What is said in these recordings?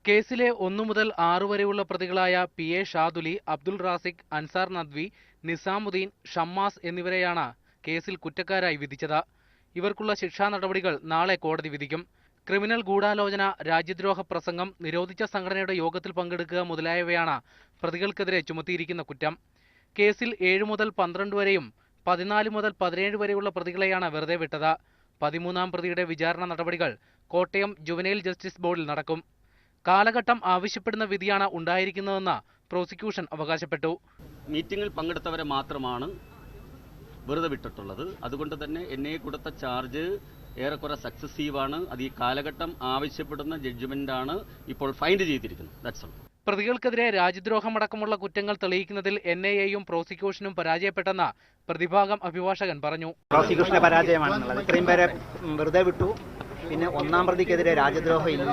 കേസിലെ 1 മുതൽ 6 വരെയുള്ള പ്രതികളായ പി.എ. ഷാദുലി, അബ്ദുൾ റാസിഖ്, അൻസാർ നദ്വി, നിസാമുദ്ദീൻ, ഷമ്മാസ് എന്നിവരെയാണ് കേസിൽ കുറ്റക്കാരായി വിധിച്ചത്. ഇവർക്കുള്ള ശിക്ഷാ നടപടികൾ നാളെ കോടതി വിധിക്കും. ക്രിമിനൽ ഗൂഢാലോചന, രാജ്യദ്രോഹ പ്രസംഗം, നിരോധിച്ച സംഘടനയുടെ യോഗത്തിൽ പങ്കെടുക്കുക മുതലായവയാണ് പ്രതികൾക്കെതിരെ ചുമത്തിയിരിക്കുന്ന കുറ്റം. കേസിൽ 7 മുതൽ 12 വരെയും 14 മുതൽ 17 വരെയുള്ള പ്രതികളെയാണ് വെറുതെ വിട്ടത്. 13-ാം പ്രതിയുടെ വിചാരണ നടപടികൾ കോട്ടയം ജുവനൈൽ ജസ്റ്റിസ് ബോർഡിൽ നടക്കും. കാലഘട്ടം ആവശ്യപ്പെടുന്ന വിധിയാണ് ഉണ്ടായിരിക്കുന്നതെന്ന് പ്രോസിക്യൂഷൻ അവകാശപ്പെട്ടു. മീറ്റിംഗിൽ പങ്കെടുത്തവരെ മാത്രമാണ് വെറുതെ വിട്ടിട്ടുള്ളത്. അതുകൊണ്ട് തന്നെ എന്നെ കൊടുത്ത ചാർജ് ഏറെക്കുറെ സക്സസീവാണ്. അത് ഈ കാലഘട്ടം ആവശ്യപ്പെടുന്ന ജഡ്ജ്മെന്റാണ് ഇപ്പോൾ ഫൈൻഡ് ചെയ്തിരിക്കുന്നത്. That's all. പ്രതികൾക്കെതിരെ രാജ്യദ്രോഹമടക്കമുള്ള കുറ്റങ്ങൾ തെളിയിക്കുന്നതിൽ NIA-യും പ്രോസിക്യൂഷനും പരാജയപ്പെട്ടെന്ന് പ്രതിഭാഗം അഭിഭാഷകൻ പറഞ്ഞു. പ്രോസിക്യൂഷന്റെ പരാജയമാണെന്നുള്ളത്. ഇത്രയും പേരെ വെറുതെ വിട്ടു. പിന്നെ 1-ാം പ്രതിക്കെതിരെ രാജ്യദ്രോഹം ഇല്ല.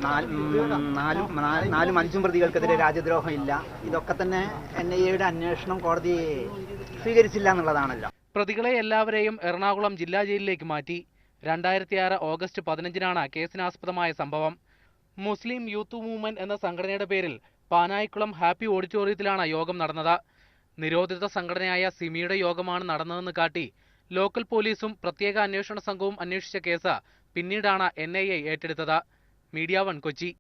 4-ഉം 5-ഉം പ്രതികൾക്കെതിരെ രാജ്യദ്രോഹം ഇല്ല. ഇതൊക്കെ തന്നെ NIA-യുടെ അന്വേഷണം കോടതി സ്വീകരിച്ചില്ല എന്നുള്ളതാണല്ലോ. പ്രതികളെ എല്ലാവരെയും എറണാകുളം ജില്ലാ ജയിലിലേക്ക് മാറ്റി. 2006 ഓഗസ്റ്റ് 15-നാണ് കേസിനാസ്പദമായ സംഭവം. മുസ്ലിം യൂത്ത് മൂവ്മെന്റ് എന്ന സംഘടനയുടെ പേരിൽ പാനായിക്കുളം ഹാപ്പി ഓഡിറ്റോറിയത്തിലാണ് യോഗം നടന്നത്. നിരോധിത സംഘടനയായ സിമിയുടെ യോഗമാണ് നടന്നതെന്ന് കാട്ടി ലോക്കൽ പോലീസും പ്രത്യേക അന്വേഷണ സംഘവും അന്വേഷിച്ച കേസ് പിന്നീടാണ് NIA ഏറ്റെടുത്തത്. മീഡിയ 1 കൊച്ചി.